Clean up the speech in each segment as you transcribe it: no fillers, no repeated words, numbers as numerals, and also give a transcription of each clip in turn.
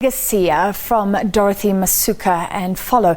Legacy from Dorothy Masuka and follow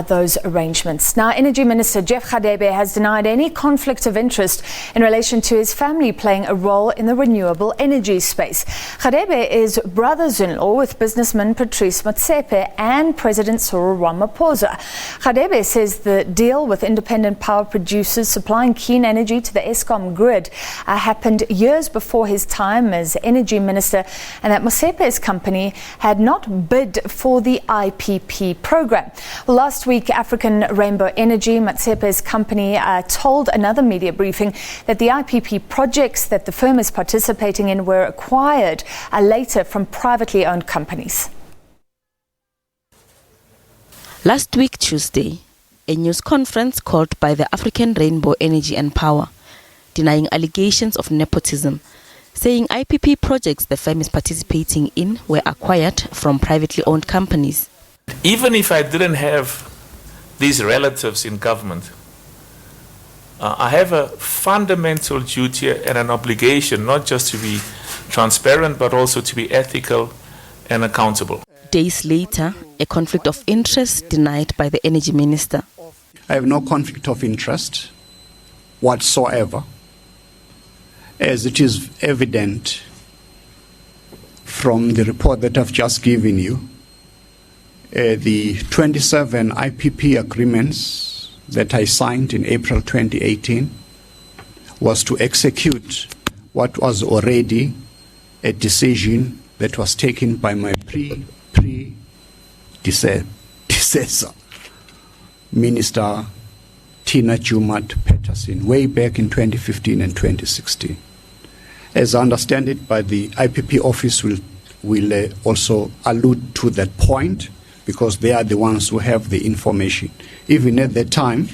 those arrangements. Now, Energy Minister Jeff Radebe has denied any conflict of interest in relation to his family playing a role in the renewable energy space. Radebe is brothers-in-law with businessman Patrice Motsepe and President Cyril Ramaphosa. Radebe says the deal with independent power producers supplying clean energy to the Eskom grid happened years before his time as Energy Minister, and that Motsepe's company had not bid for the IPP program. Well, last week, African Rainbow Energy, Motsepe's company, told another media briefing that the IPP projects that the firm is participating in were acquired later from privately owned companies. Last week, Tuesday, a news conference called by the African Rainbow Energy and Power, denying allegations of nepotism, saying IPP projects the firm is participating in were acquired from privately owned companies. Even if I didn't have these relatives in government, I have a fundamental duty and an obligation not just to be transparent but also to be ethical and accountable. Days later, a conflict of interest denied by the Energy Minister. I have no conflict of interest whatsoever, as it is evident from the report that I've just given you. The 27 IPP agreements that I signed in April 2018 was to execute what was already a decision that was taken by my predecessor, Minister Tina Jumat Peterson, way back in 2015 and 2016. As I understand it, by the IPP office will also allude to that point, because they are the ones who have the information. Even at that time,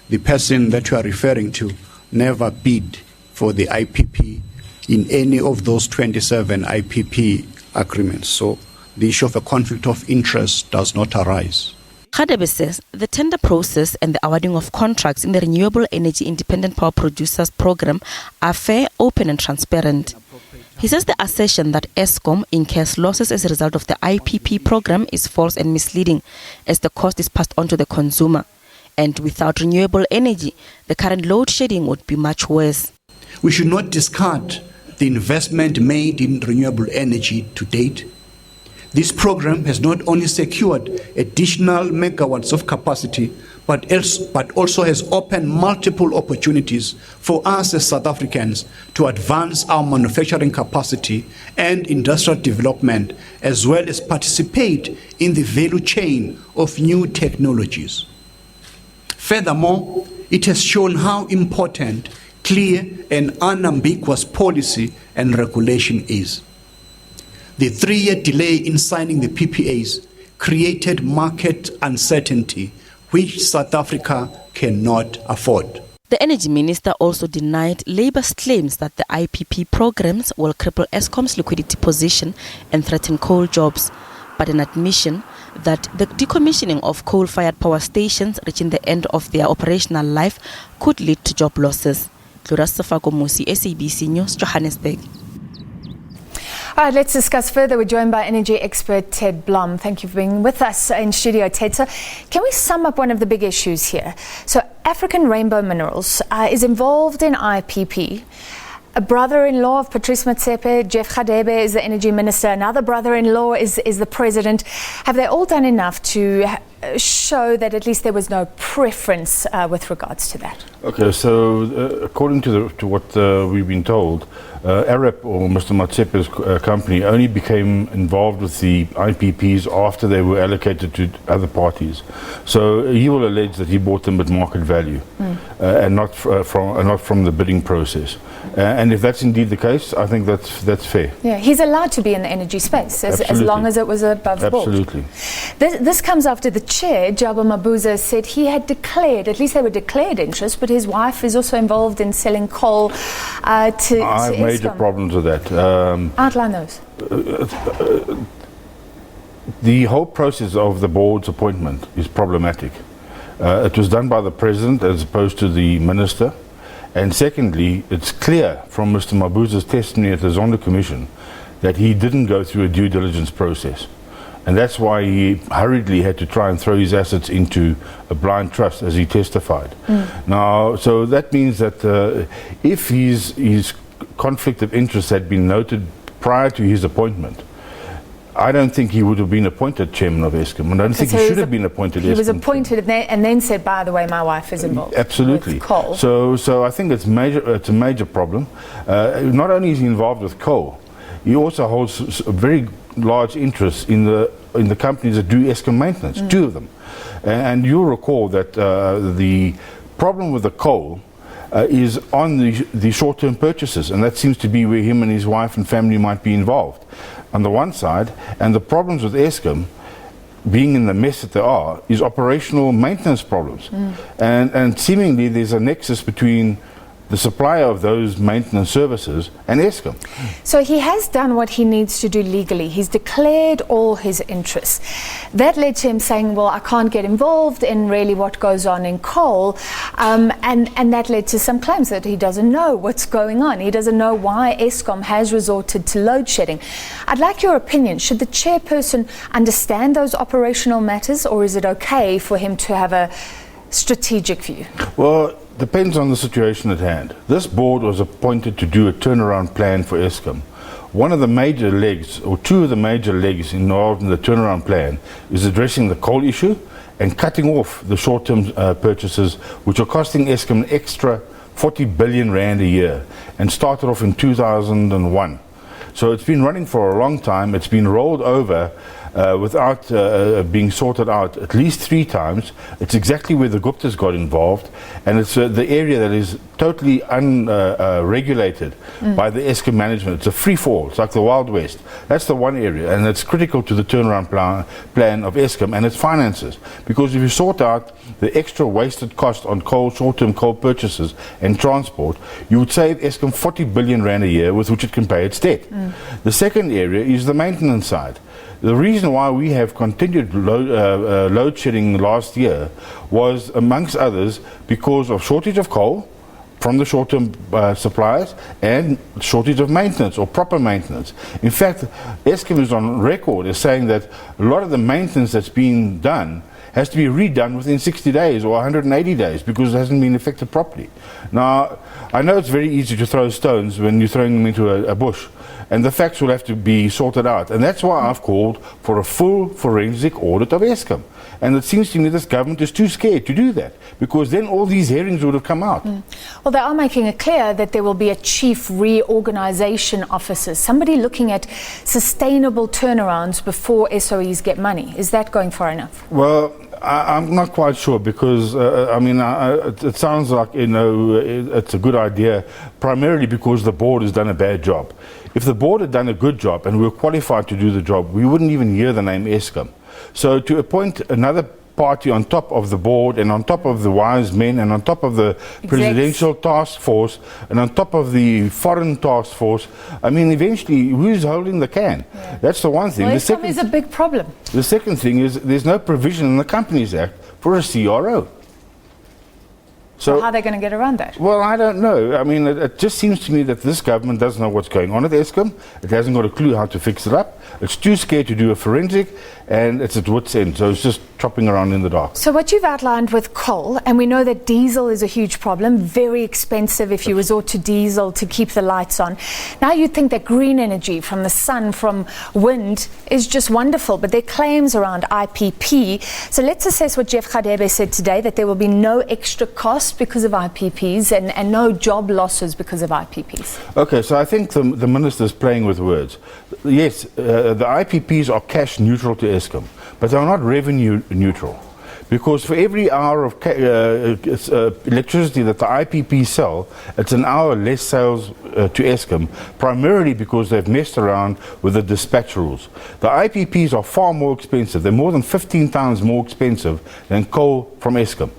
the person that you are referring to never bid for the IPP in any of those 27 IPP agreements. So the issue of a conflict of interest does not arise. Radebe says the tender process and the awarding of contracts in the Renewable Energy Independent Power Producers Program are fair, open and transparent. He says the assertion that Eskom incurs losses as a result of the IPP program is false and misleading, as the cost is passed on to the consumer. And without renewable energy, the current load shedding would be much worse. We should not discard the investment made in renewable energy to date. This program has not only secured additional megawatts of capacity, but also has opened multiple opportunities for us as South Africans to advance our manufacturing capacity and industrial development, as well as participate in the value chain of new technologies. Furthermore, it has shown how important clear and unambiguous policy and regulation is. The 3-year delay in signing the PPAs created market uncertainty, which South Africa cannot afford. The Energy Minister also denied Labour's claims that the IPP programs will cripple Eskom's liquidity position and threaten coal jobs, but an admission that the decommissioning of coal-fired power stations reaching the end of their operational life could lead to job losses. SABC News, Johannesburg. All right, let's discuss further. We're joined by energy expert Ted Blom. Thank you for being with us in studio, Ted. So can we sum up one of the big issues here? So African Rainbow Minerals is involved in IPP. A brother-in-law of Patrice Motsepe, Jeff Radebe, is the energy minister. Another brother-in-law is the president. Have they all done enough to show that at least there was no preference with regards to that? Okay, so according to what we've been told, Arab, or Mr. Motsepe's company, only became involved with the IPPs after they were allocated to other parties. So he will allege that he bought them at market value and not from the bidding process. And if that's indeed the case, I think that's fair. Yeah, he's allowed to be in the energy space as long as it was above board. Absolutely. This comes after the chair, Jabo Mabuza, said he had declared, at least they were declared interest, but his wife is also involved in selling coal to I have major problems with that. Outline those. The whole process of the board's appointment is problematic. It was done by the president as opposed to the minister. And secondly, it's clear from Mr. Mabuza's testimony at the Zondo Commission that he didn't go through a due diligence process. And that's why he hurriedly had to try and throw his assets into a blind trust, as he testified. Now, so that means that if his conflict of interest had been noted prior to his appointment, I don't think he would have been appointed chairman of Eskom. I don't think he should have been appointed. He was appointed and then said, by the way, my wife is involved. Absolutely. With coal. So I think it's a major problem. Not only is he involved with coal, he also holds a very large interest in the companies that do Eskom maintenance, 2 of them. And you'll recall that the problem with the coal is on the short-term purchases, and that seems to be where him and his wife and family might be involved on the one side. And the problems with Eskom, being in the mess that they are, is operational maintenance problems. And seemingly there's a nexus between the supplier of those maintenance services and Eskom. So he has done what he needs to do legally. He's declared all his interests. That led to him saying, well, I can't get involved in really what goes on in coal. And that led to some claims that he doesn't know what's going on. He doesn't know why Eskom has resorted to load shedding. I'd like your opinion. Should the chairperson understand those operational matters, or is it okay for him to have a strategic view? Well, depends on the situation at hand. This board was appointed to do a turnaround plan for Eskom. One of the major legs, or 2 of the major legs involved in the turnaround plan, is addressing the coal issue and cutting off the short-term purchases, which are costing Eskom an extra 40 billion rand a year, and started off in 2001. So it's been running for a long time. It's been rolled over without being sorted out at least 3 times. It's exactly where the Guptas got involved, and it's the area that is totally unregulated by the Eskom management. It's a free-fall. It's like the Wild West. That's the one area, and it's critical to the turnaround plan of Eskom and its finances, because if you sort out the extra wasted cost on coal, short-term coal purchases and transport, you would save Eskom 40 billion rand a year with which it can pay its debt. The second area is the maintenance side. The reason why we have continued load shedding last year was, amongst others, because of shortage of coal from the short-term suppliers and shortage of maintenance, or proper maintenance. In fact, Eskom is on record as saying that a lot of the maintenance that's being done has to be redone within 60 days or 180 days because it hasn't been effected properly. Now, I know it's very easy to throw stones when you're throwing them into a bush, and the facts will have to be sorted out. And that's why I've called for a full forensic audit of Eskom. And it seems to me this government is too scared to do that, because then all these hearings would have come out. Well, they are making it clear that there will be a chief reorganization officer, somebody looking at sustainable turnarounds before SOEs get money. Is that going far enough? Well, I'm not quite sure, because it sounds like, it's a good idea, primarily because the board has done a bad job. If the board had done a good job and we were qualified to do the job, we wouldn't even hear the name Eskom. So to appoint another party on top of the board and on top of the wise men and on top of the presidential task force and on top of the foreign task force, I mean, eventually, who's holding the can? Yeah. That's the one thing. Well, Eskom is a big problem. The second thing is there's no provision in the Companies Act for a CRO. So how are they going to get around that? Well, I don't know. I mean, it just seems to me that this government doesn't know what's going on at Eskom. It hasn't got a clue how to fix it up. It's too scared to do a forensic, and it's at wit's end. So it's just chopping around in the dark. So what you've outlined with coal, and we know that diesel is a huge problem, very expensive if you resort to diesel to keep the lights on. Now you think that green energy from the sun, from wind, is just wonderful, but there are claims around IPP. So let's assess what Jeff Radebe said today, that there will be no extra cost because of IPPs and no job losses because of IPPs. Okay, so I think the minister's playing with words. Yes, the IPPs are cash neutral to Eskom, but they're not revenue neutral, because for every hour of electricity that the IPPs sell, it's an hour less sales to Eskom, primarily because they've messed around with the dispatch rules. The IPPs are far more expensive. They're more than 15 times more expensive than coal from Eskom.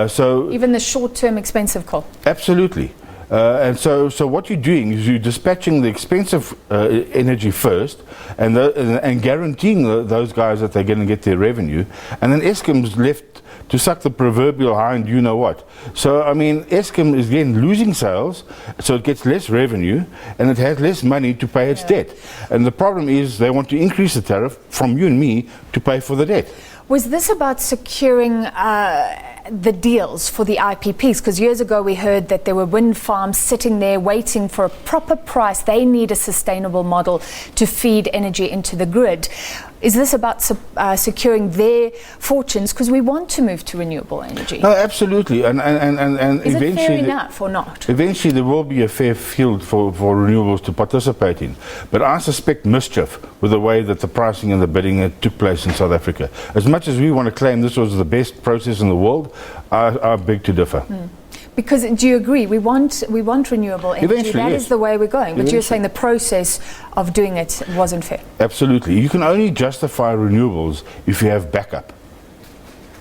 So even the short-term expensive coal? Absolutely. And so what you're doing is you're dispatching the expensive energy first, and guaranteeing those guys that they're going to get their revenue, and then Eskom's left to suck the proverbial hind, you know what. So, I mean, Eskom is again losing sales, so it gets less revenue, and it has less money to pay its debt. And the problem is they want to increase the tariff from you and me to pay for the debt. Was this about securing the deals for the IPPs? Because years ago we heard that there were wind farms sitting there waiting for a proper price. They need a sustainable model to feed energy into the grid. Is this about securing their fortunes? Because we want to move to renewable energy. No, absolutely. And is eventually, it fair enough or not? Eventually there will be a fair field for renewables to participate in. But I suspect mischief with the way that the pricing and the bidding took place in South Africa. As much as we want to claim this was the best process in the world, I beg to differ. Because do you agree? We want renewable energy. Eventually, that yes. is the way we're going. But you're saying the process of doing it wasn't fair. Absolutely. You can only justify renewables if you have backup.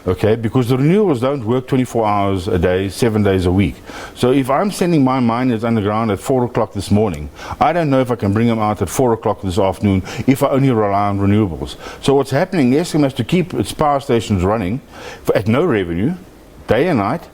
Okay, because the renewables don't work 24 hours a day, 7 days a week. So if I'm sending my miners underground at 4 o'clock this morning, I don't know if I can bring them out at 4 o'clock this afternoon if I only rely on renewables. So what's happening, Eskom has to keep its power stations running at no revenue, day and night,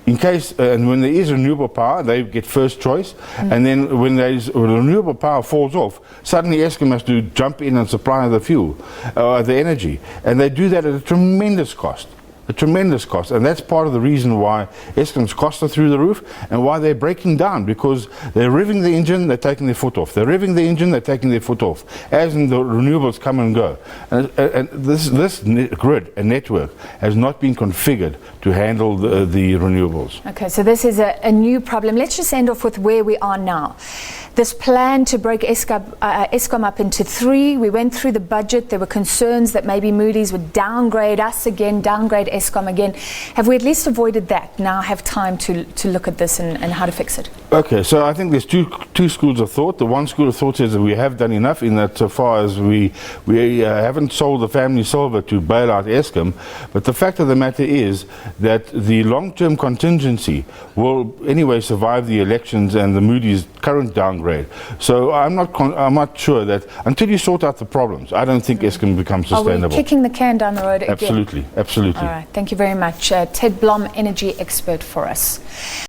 in case, and when there is renewable power, they get first choice. And then when renewable power falls off, suddenly Eskom has to jump in and supply the fuel, the energy. And they do that at a tremendous cost. A tremendous cost, and that's part of the reason why Eskom's costs are through the roof and why they're breaking down, because they're revving the engine, they're taking their foot off. They're revving the engine, they're taking their foot off, as in the renewables come and go. And this grid and network has not been configured to handle the renewables. Okay, so this is a new problem. Let's just end off with where we are now. This plan to break Eskom up into three, we went through the budget. There were concerns that maybe Moody's would downgrade us again, downgrade Eskom again. Have we at least avoided that? Now have time to look at this and how to fix it? Okay, so I think there's two schools of thought. The one school of thought says that we have done enough in that so far as we haven't sold the family silver to bail out Eskom. But the fact of the matter is that the long-term contingency will anyway survive the elections and the Moody's current downgrade. So I'm not sure that until you sort out the problems, I don't think Eskom becomes sustainable. Are we kicking the can down the road again? Absolutely, absolutely. All right, thank you very much. Ted Blom, energy expert for us.